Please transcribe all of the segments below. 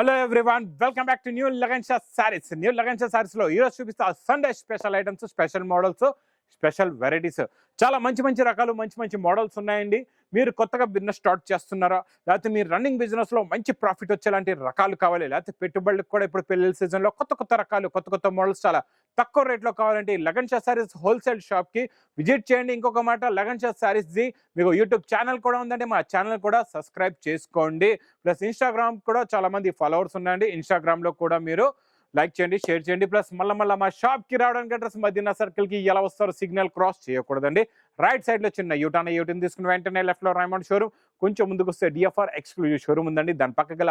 Hello everyone, welcome back to new Lagan Shah saris. New Lagan Shah saris లో ఈరోజు చూపిస్తా Sunday special items, special models, special varieties. చాలా మంచి మంచి రకాలు, మంచి మంచి మోడల్స్ ఉన్నాయండి. మీరు కొత్తగా బిజినెస్ స్టార్ట్ చేస్తున్నారా, లేకపోతే మీరు రన్నింగ్ బిజినెస్ లో మంచి ప్రాఫిట్ వచ్చేలాంటి రకాలు కావాలి, లేకపోతే పెట్టుబడులకు కూడా ఇప్పుడు పెళ్లి సీజన్ లో కొత్త కొత్త రకాలు, కొత్త కొత్త మోడల్స్ చాలా తక్కువ రేట్లో కావాలంటే లగన్ షా సారీస్ హోల్సేల్ షాప్ కి విజిట్ చేయండి. ఇంకొక మాట, లగన్ షా సారీస్ ది మీకు యూట్యూబ్ ఛానల్ కూడా ఉందండి. మా ఛానల్ కూడా సబ్స్క్రైబ్ చేసుకోండి. ప్లస్ ఇన్స్టాగ్రామ్ కూడా చాలా మంది ఫాలోవర్స్ ఉన్నాయండి. ఇన్స్టాగ్రామ్ లో కూడా మీరు లైక్ చేయండి, షేర్ చేయండి. ప్లస్ మళ్ళీ మా షాప్ కి రావడానికి అడ్రస్ మదీనా సర్కిల్ కి ఎలా వస్తారో సిగ్నల్ క్రాస్ చేయకూడదండి. రైట్ సైడ్ లో చిన్న యూటర్న్ తీసుకుని వెంటనే లెఫ్ట్ లో రైమండ్ షోరూమ్, కొంచెం ముందుకు వస్తే డిఎఫ్ఆర్ ఎక్స్క్లూజివ్ షోరూమ్ ఉందండి. దాని పక్కకి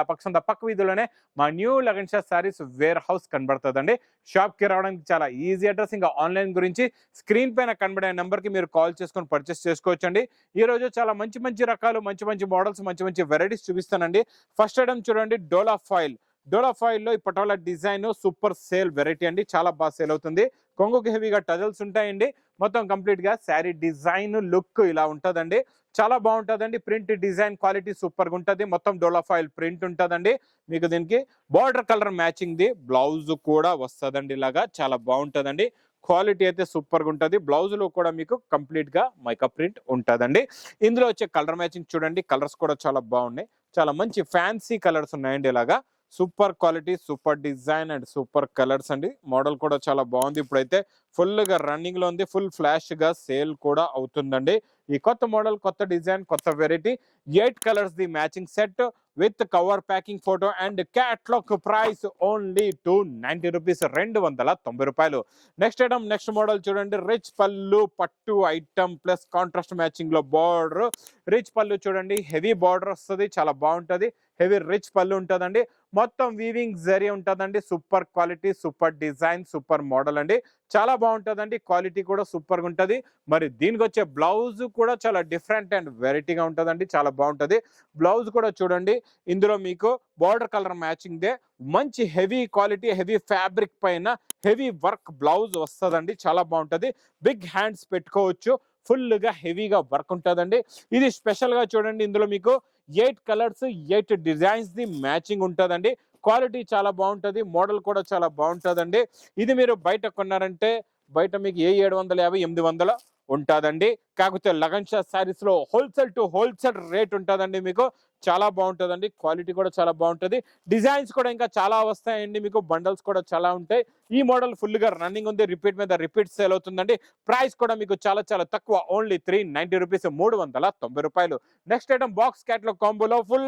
పక్క వీధిలోనే మా new Lagan Shah saris warehouse కనబడుతుందండి. షాప్ కి రావడానికి చాలా ఈజీ అడ్రస్. ఇంకా ఆన్లైన్ గురించి స్క్రీన్ పైన కనబడే నెంబర్ కి మీరు కాల్ చేసుకొని పర్చేస్ చేసుకోవచ్చండి. ఈ రోజు చాలా మంచి మంచి రకాలు, మంచి మంచి మోడల్స్, మంచి మంచి వెరైటీస్ చూపిస్తానండి. ఫస్ట్ ఐటమ్ చూడండి, డోలా ఫాయిల్. డోలా ఫాయిల్ లో ఈ patola design super sale variety అండి. చాలా బాగా సేల్ అవుతుంది. కొంగుకి హెవీగా టజల్స్ ఉంటాయండి. మొత్తం కంప్లీట్ గా శారీ డిజైన్ లుక్ ఇలా ఉంటుందండి. చాలా బాగుంటుందండి. ప్రింట్ డిజైన్ క్వాలిటీ సూపర్ గా ఉంటుంది. మొత్తం డోలా ఫాయిల్ ప్రింట్ ఉంటుందండి. మీకు దీనికి border colour matching the blouse కూడా వస్తుందండి. ఇలాగా చాలా బాగుంటుందండి. క్వాలిటీ అయితే సూపర్ గా ఉంటుంది. బ్లౌజ్ లో కూడా మీకు కంప్లీట్ గా మైకా ప్రింట్ ఉంటుందండి. ఇందులో వచ్చే కలర్ మ్యాచింగ్ చూడండి, కలర్స్ కూడా చాలా బాగున్నాయి. చాలా మంచి ఫ్యాన్సీ కలర్స్ ఉన్నాయండి. ఇలాగా super quality, super design and super colours అండి. మోడల్ కూడా చాలా బాగుంది. ఇప్పుడైతే ఫుల్ గా రన్నింగ్ లో ఉంది. ఫుల్ ఫ్లాష్ గా సేల్ కూడా అవుతుందండి. ఈ కొత్త మోడల్, కొత్త డిజైన్, కొత్త variety, 8 colours the matching set with cover packing photo and catalogue. Price only 290 rupees, 290 రూపాయలు. నెక్స్ట్ ఐటమ్, నెక్స్ట్ మోడల్ చూడండి, రిచ్ పళ్ళు పట్టు ఐటమ్ ప్లస్ కాంట్రాస్ట్ మ్యాచింగ్ లో బార్డర్. రిచ్ పళ్ళు చూడండి, హెవీ బార్డర్ వస్తుంది, చాలా బాగుంటది. హెవీ రిచ్ పళ్ళు ఉంటుందండి. మొత్తం వీవింగ్ జరీ ఉంటుందండి. Super quality, super design, super model అండి. చాలా బాగుంటుందండి. క్వాలిటీ కూడా సూపర్ గా ఉంటుంది. మరి దీనికి వచ్చే బ్లౌజ్ కూడా చాలా డిఫరెంట్ అండ్ వెరైటీగా ఉంటుందండి. చాలా బాగుంటుంది. బ్లౌజ్ కూడా చూడండి, ఇందులో మీకు బార్డర్ కలర్ మ్యాచింగ్ దే మంచి హెవీ క్వాలిటీ, హెవీ ఫ్యాబ్రిక్ పైన హెవీ వర్క్ బ్లౌజ్ వస్తుందండి. చాలా బాగుంటుంది. బిగ్ హ్యాండ్స్ పెట్టుకోవచ్చు. ఫుల్ గా హెవీగా వర్క్ ఉంటుందండి. ఇది స్పెషల్ గా చూడండి, ఇందులో మీకు 8 కలర్స్, 8 డిజైన్స్ ది మ్యాచింగ్ ఉంటుందండి. క్వాలిటీ చాలా బాగుంటుంది. మోడల్ కూడా చాలా బాగుంటుందండి. ఇది మీరు బయట కొన్నారంటే బయట మీకు 750, 800 ఉంటుందండి. కాకపోతే లగన్ షా సారీస్ లో హోల్సేల్ టు హోల్సేల్ రేట్ ఉంటుందండి. మీకు చాలా బాగుంటుందండి. క్వాలిటీ కూడా చాలా బాగుంటుంది. డిజైన్స్ కూడా ఇంకా చాలా వస్తాయండి. మీకు బండల్స్ కూడా చాలా ఉంటాయి. ఈ మోడల్ ఫుల్ గా రన్నింగ్ ఉంది. రిపీట్ మీద రిపీట్ సేల్ అవుతుందండి. ప్రైస్ కూడా మీకు చాలా చాలా తక్కువ, ఓన్లీ 390 రూపీస్, 390 రూపాయలు. నెక్స్ట్ ఐటమ్, బాక్స్ క్యాట్లాగ్ కాంబోలో ఫుల్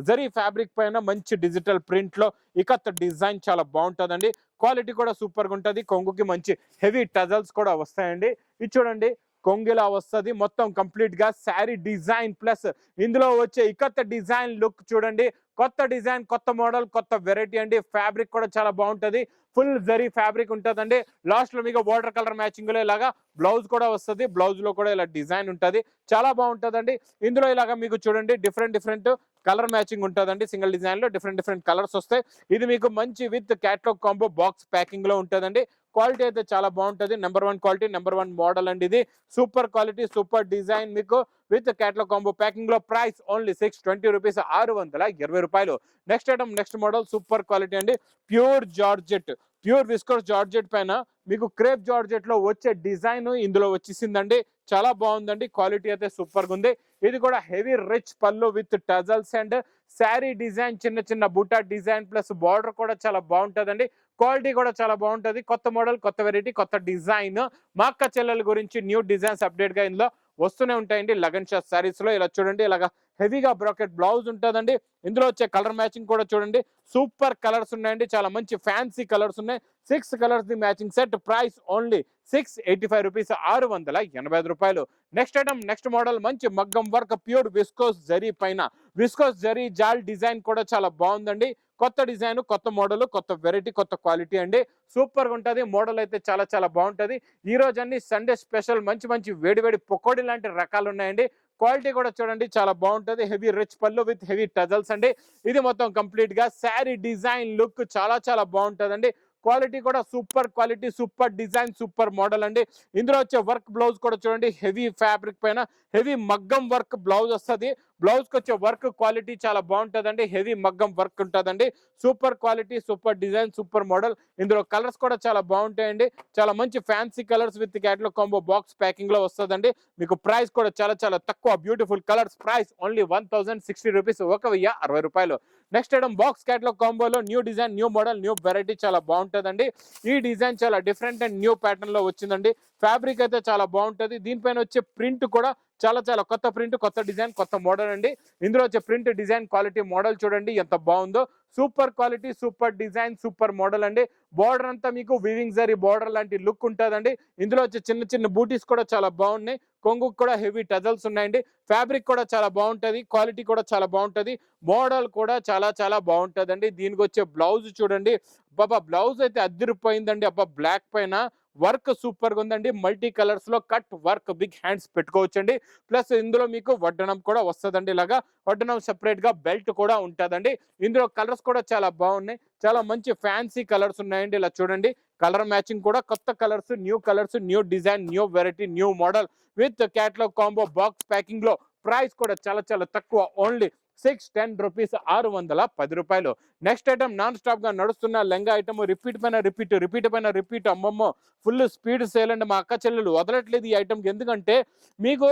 జరీ ఫ్యాబ్రిక్ పైన మంచి డిజిటల్ ప్రింట్ లో ఇకత్ డిజైన్ చాలా బాగుంటుందండి. క్వాలిటీ కూడా సూపర్ గా ఉంటుంది. కొంగుకి మంచి హెవీ టజల్స్ కూడా వస్తాయండి. ఇది చూడండి, కొంగిలా వస్తుంది. మొత్తం కంప్లీట్ గా శారీ డిజైన్ ప్లస్ ఇందులో వచ్చే ఇకత్ డిజైన్ లుక్ చూడండి. కొత్త డిజైన్, కొత్త మోడల్, కొత్త వెరైటీ అండి. ఫ్యాబ్రిక్ కూడా చాలా బాగుంటుంది. ఫుల్ జరీ ఫ్యాబ్రిక్ ఉంటుందండి. లాస్ట్ లో మీకు వాటర్ కలర్ మ్యాచింగ్ లో ఇలాగా బ్లౌజ్ కూడా వస్తుంది. బ్లౌజ్ లో కూడా ఇలా డిజైన్ ఉంటుంది. చాలా బాగుంటుందండి. ఇందులో ఇలాగా మీకు చూడండి, డిఫరెంట్ కలర్ మ్యాచింగ్ ఉంటుందండి. సింగిల్ డిజైన్ లో డిఫరెంట్ కలర్స్ వస్తాయి. ఇది మీకు మంచి with catalogue combo box packing లో ఉంటుందండి. క్వాలిటీ అయితే చాలా బాగుంటుంది. నెంబర్ 1 క్వాలిటీ, నెంబర్ 1 మోడల్ అండి. ఇది సూపర్ క్వాలిటీ, సూపర్ డిజైన్ మీకు విత్ క్యాట్లాగ్ కాంబో ప్యాకింగ్ లో. ప్రైస్ ఓన్లీ 620 రూపీస్, 620 రూపాయలు. Next item, next model, super quality అండి. Pure georgette, pure viscose georgette పైన మీకు క్రేప్ జార్జెట్ లో వచ్చే డిజైన్ ఇందులో వచ్చేసిందండి. చాలా బాగుందండి. క్వాలిటీ అయితే సూపర్ గా ఉంది. ఇది కూడా హెవీ రిచ్ పళ్ళు with tassels and sari design, చిన్న చిన్న బూటా డిజైన్ ప్లస్ బార్డర్ కూడా చాలా బాగుంటుందండి. క్వాలిటీ కూడా చాలా బాగుంటుంది. కొత్త మోడల్, కొత్త వెరైటీ, కొత్త డిజైన్. మా అక్క చెల్లెల గురించి న్యూ డిజైన్స్ అప్డేట్ గా ఇందులో వస్తూనే ఉంటాయండి. లగన్ షా సారీస్ లో ఇలా చూడండి, ఇలాగా హెవీగా బ్రాకెట్ బ్లౌజ్ ఉంటుందండి. ఇందులో వచ్చే కలర్ మ్యాచింగ్ కూడా చూడండి, సూపర్ కలర్స్ ఉన్నాయండి. చాలా మంచి ఫ్యాన్సీ కలర్స్ ఉన్నాయి. 6 colours the matching set. Price only 685 rupees, 685 రూపాయలు. నెక్స్ట్ ఐటమ్, నెక్స్ట్ మోడల్, మంచి మగ్గం వర్క్ ప్యూర్ విస్కోస్ జరీ పైన విస్కోస్ జరీ జాల్ డిజైన్ కూడా చాలా బాగుందండి. కొత్త డిజైన్, కొత్త మోడల్, కొత్త వెరైటీ, కొత్త క్వాలిటీ అండి. సూపర్ గా ఉంటుంది. మోడల్ అయితే చాలా చాలా బాగుంటుంది. ఈ రోజు అన్ని సండే స్పెషల్ మంచి మంచి వేడి పకోడీ లాంటి రకాలు ఉన్నాయండి. క్వాలిటీ కూడా చూడండి, చాలా బాగుంటుంది. హెవీ రిచ్ పళ్ళు విత్ హెవీ టజల్స్ అండి. ఇది మొత్తం కంప్లీట్ గా శారీ డిజైన్ లుక్ చాలా చాలా బాగుంటుందండి. క్వాలిటీ కూడా super quality, super design, super model అండి. ఇందులో వచ్చే వర్క్ బ్లౌజ్ కూడా చూడండి, హెవీ ఫ్యాబ్రిక్ పైన హెవీ మగ్గం వర్క్ బ్లౌజ్ వస్తుంది. బ్లౌజ్ కి వచ్చే వర్క్ క్వాలిటీ చాలా బాగుంటుందండి, హెవీ మగ్గం వర్క్ ఉంటుందండి. Super quality, super design, super model. ఇందులో కలర్స్ కూడా చాలా బాగుంటాయండి, చాలా మంచి fancy colours with catalogue combo box packing లో వస్తుందండి. మీకు ప్రైస్ కూడా చాలా చాలా తక్కువ, beautiful colours. Price only 1060 rupees, 1060 రూపాయలు. నెక్స్ట్ ఐటమ్ బాక్స్ క్యాటలాగ్ కాంబోలో new design, new model, new variety చాలా బాగుంటుందండి. ఈ డిజైన్ చాలా డిఫరెంట్ అండ్ న్యూ ప్యాటర్న్ లో వచ్చిందండి. ఫ్యాబ్రిక్ అయితే చాలా బాగుంటుంది. దీనిపైన వచ్చే ప్రింట్ కూడా చాలా చాలా కొత్త ప్రింట్, కొత్త డిజైన్, కొత్త మోడల్ అండి. ఇందులో వచ్చే ప్రింట్, డిజైన్, క్వాలిటీ, మోడల్ చూడండి ఎంత బాగుందో. Super quality, super design, super model అండి. బార్డర్ అంతా మీకు వీవింగ్ జరీ బార్డర్ లాంటి లుక్ ఉంటుందండి. ఇందులో వచ్చే చిన్న చిన్న బూటీస్ కూడా చాలా బాగున్నాయి. కొంగు కూడా హెవీ టజల్స్ ఉన్నాయండి. ఫ్యాబ్రిక్ కూడా చాలా బాగుంటుంది, క్వాలిటీ కూడా చాలా బాగుంటుంది, మోడల్ కూడా చాలా చాలా బాగుంటుందండి. దీనికి వచ్చే బ్లౌజ్ చూడండి, బాబా బ్లౌజ్ అయితే అదిరిపోయిందండి. అబ్బా బ్లాక్ పైన వర్క్ సూపర్ గా ఉందండి. మల్టీ కలర్స్ లో కట్ వర్క్, బిగ్ హ్యాండ్స్ పెట్టుకోవచ్చండి. ప్లస్ ఇందులో మీకు వడ్డనం కూడా వస్తుందండి. ఇలాగా వడ్డనం సెపరేట్ గా బెల్ట్ కూడా ఉంటుందండి. ఇందులో కలర్స్ కూడా చాలా బాగున్నాయి, చాలా మంచి ఫ్యాన్సీ కలర్స్ ఉన్నాయండి. ఇలా చూడండి, కలర్ మ్యాచింగ్ కూడా కొత్త colours, new design, new variety, new model with catalogue combo box packing లో. ప్రైస్ కూడా చాలా చాలా తక్కువ, ఓన్లీ 610 రూపీస్, 610 రూపాయలు. నెక్స్ట్ ఐటమ్ నాన్ స్టాప్ గా నడుస్తున్న లెంగా ఐటమ్, రిపీట్ పైన రిపీట్, రిపీట్ పైన రిపీట్. అమ్మమ్మో ఫుల్ స్పీడ్ సేల్ అండి. మా అక్క చెల్లెలు వదలట్లేదు ఈ ఐటమ్. ఎందుకంటే మీకు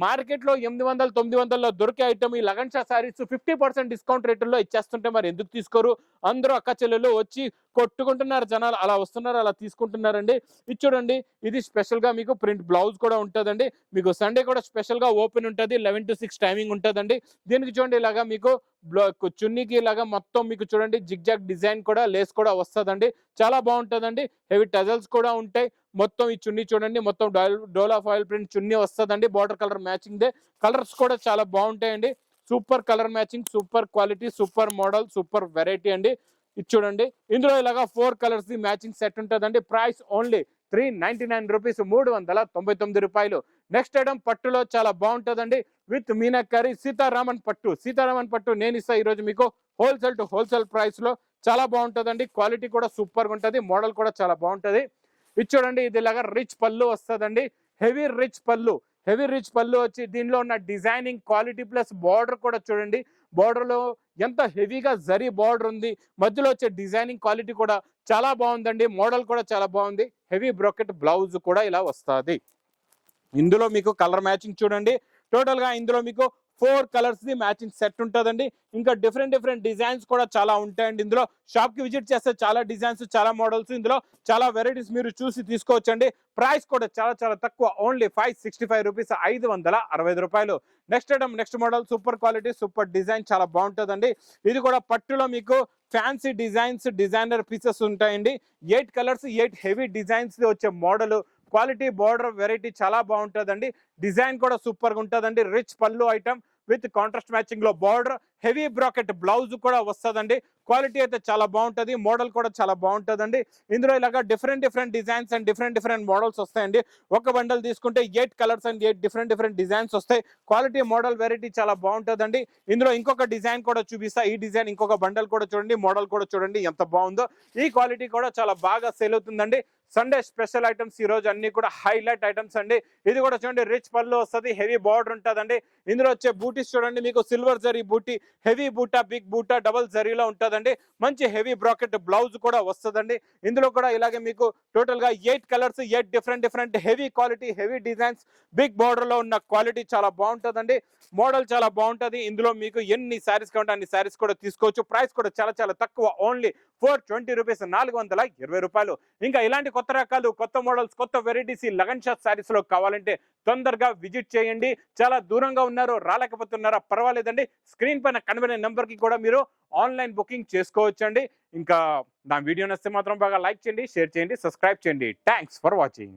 మార్కెట్ లో 800, 900 దొరికే ఐటమ్ ఈ లగన్ షా సారీస్ 50% డిస్కౌంట్ రేట్లలో ఇచ్చేస్తుంటే మరి ఎందుకు తీసుకోరు? అందరూ అక్క చెల్లెలు వచ్చి కొట్టుకుంటున్నారు, జనాలు అలా వస్తున్నారు, అలా తీసుకుంటున్నారండి. ఇది చూడండి, ఇది స్పెషల్ గా మీకు ప్రింట్ బ్లౌజ్ కూడా ఉంటుందండి. మీకు సండే కూడా స్పెషల్ గా ఓపెన్ ఉంటుంది, 11 to 6 టైమింగ్ ఉంటుందండి. దీనికి చూడండి ఇలాగా మీకు చున్నీకి ఇలాగా మొత్తం మీకు చూడండి జిగ్జాగ్ డిజైన్ కూడా, లేస్ కూడా వస్తుందండి. చాలా బాగుంటుందండి. హెవీ టజల్స్ కూడా ఉంటాయి. మొత్తం ఈ చున్నీ చూడండి, మొత్తం డోలా ఫాయిల్ ప్రింట్ చున్నీ వస్తుందండి. Border colour matching they. Colours కూడా చాలా బాగుంటాయండి. Super colour matching, super quality, super model, super variety అండి. ఇది చూడండి, ఇందులో ఇలాగా 4 కలర్స్ ది మ్యాచింగ్ సెట్ ఉంటుందండి. ప్రైస్ ఓన్లీ 399 రూపీస్, 399 రూపాయలు. నెక్స్ట్ ఐటమ్ పట్టులో చాలా బాగుంటుందండి, విత్ మీనాకరీ సీతారామన్ పట్టు. సీతారామన్ పట్టు నేను ఇస్తా ఈరోజు మీకు హోల్సేల్ టు హోల్సేల్ ప్రైస్ లో. చాలా బాగుంటుందండి, క్వాలిటీ కూడా సూపర్ గా ఉంటుంది, మోడల్ కూడా చాలా బాగుంటుంది. ఇది చూడండి, ఇది ఇలాగా రిచ్ పళ్ళు వస్తుందండి, హెవీ రిచ్ పళ్ళు. హెవీ రిచ్ పళ్ళు వచ్చి దీనిలో ఉన్న డిజైనింగ్ క్వాలిటీ ప్లస్ బార్డర్ కూడా చూడండి, బార్డర్ లో ఎంత హెవీగా జరీ బార్డర్ ఉంది. మధ్యలో వచ్చే డిజైనింగ్ క్వాలిటీ కూడా చాలా బాగుందండి, మోడల్ కూడా చాలా బాగుంది. హెవీ బ్రోకెట్ బ్లౌజ్ కూడా ఇలా వస్తుంది. ఇందులో మీకు కలర్ మ్యాచింగ్ చూడండి, టోటల్ గా ఇందులో మీకు 4 కలర్స్ ది మ్యాచింగ్ సెట్ ఉంటుందండి. ఇంకా డిఫరెంట్ డిఫరెంట్ డిజైన్స్ కూడా చాలా ఉంటాయండి. ఇందులో షాప్ కి విజిట్ చేస్తే చాలా డిజైన్స్, చాలా మోడల్స్, ఇందులో చాలా వెరైటీస్ మీరు చూసి తీసుకోవచ్చండి. ప్రైస్ కూడా చాలా చాలా తక్కువ, ఓన్లీ 565 రూపీస్, 565 రూపాయలు. Next item, next model, super quality, super design, చాలా బాగుంటుందండి. ఇది కూడా పట్టులో మీకు ఫ్యాన్సీ డిజైన్స్, డిజైనర్ పీసెస్ ఉంటాయండి. 8 కలర్స్, 8 హెవీ డిజైన్స్ వచ్చే మోడల్, క్వాలిటీ, బార్డర్ వెరైటీ చాలా బాగుంటుందండి. డిజైన్ కూడా సూపర్ గా ఉంటుందండి. రిచ్ పళ్ళు ఐటమ్ విత్ కాంట్రాస్ట్ మ్యాచింగ్ లో బార్డర్, హెవీ బ్రాకెట్ బ్లౌజ్ కూడా వస్తుందండి. క్వాలిటీ అయితే చాలా బాగుంటుంది, మోడల్ కూడా చాలా బాగుంటుందండి. ఇందులో ఇలాగా different different designs and different different models వస్తాయండి. ఒక బండల్ తీసుకుంటే 8 colours and 8 different different designs వస్తాయి. క్వాలిటీ, మోడల్, వెరైటీ చాలా బాగుంటుందండి. ఇందులో ఇంకొక డిజైన్ కూడా చూపిస్తా. ఈ డిజైన్ ఇంకొక బండల్ కూడా చూడండి, మోడల్ కూడా చూడండి ఎంత బాగుందో. ఈ క్వాలిటీ కూడా చాలా బాగా సేల్ అవుతుందండి. సండే స్పెషల్ ఐటమ్స్ ఈ రోజు అన్ని కూడా హైలైట్ ఐటమ్స్ అండి. ఇది కూడా చూడండి, రిచ్ పళ్ళు వస్తుంది, హెవీ బార్డర్ ఉంటుందండి. ఇందులో వచ్చే బూటీస్ చూడండి, మీకు సిల్వర్ జరీ బూటీ, హెవీ బూటా, బిగ్ బూటా, డబల్ జరీలో ఉంటుందండి. మంచి హెవీ బ్రాకెట్ బ్లౌజ్ కూడా వస్తుందండి. ఇందులో కూడా ఇలాగే మీకు టోటల్ గా 8 colours, 8 different different heavy quality, heavy designs, big border లో ఉన్న క్వాలిటీ చాలా బాగుంటుందండి. మోడల్ చాలా బాగుంటుంది. ఇందులో మీకు ఎన్ని శారీస్ కావాలంటే అన్ని శారీస్ కూడా తీసుకోవచ్చు. ప్రైస్ కూడా చాలా చాలా తక్కువ, ఓన్లీ 420 రూపీస్, 420 రూపాయలు. ఇంకా ఇలాంటి కొత్త రకాలు, కొత్త మోడల్స్, కొత్త వెరైటీస్ లగన్ షా శారీస్ లో కావాలంటే తొందరగా విజిట్ చేయండి. చాలా దూరంగా ఉన్నారు, రాలేకపోతున్నారా, పర్వాలేదండి. స్క్రీన్ పైన కనబడే నెంబర్ కి కూడా మీరు ఆన్లైన్ బుకింగ్ చేసుకోవచ్చండి. ఇంకా నా వీడియో నచ్చితే మాత్రం బాగా లైక్ చేయండి, షేర్ చేయండి, సబ్స్క్రైబ్ చేయండి. Thanks for watching.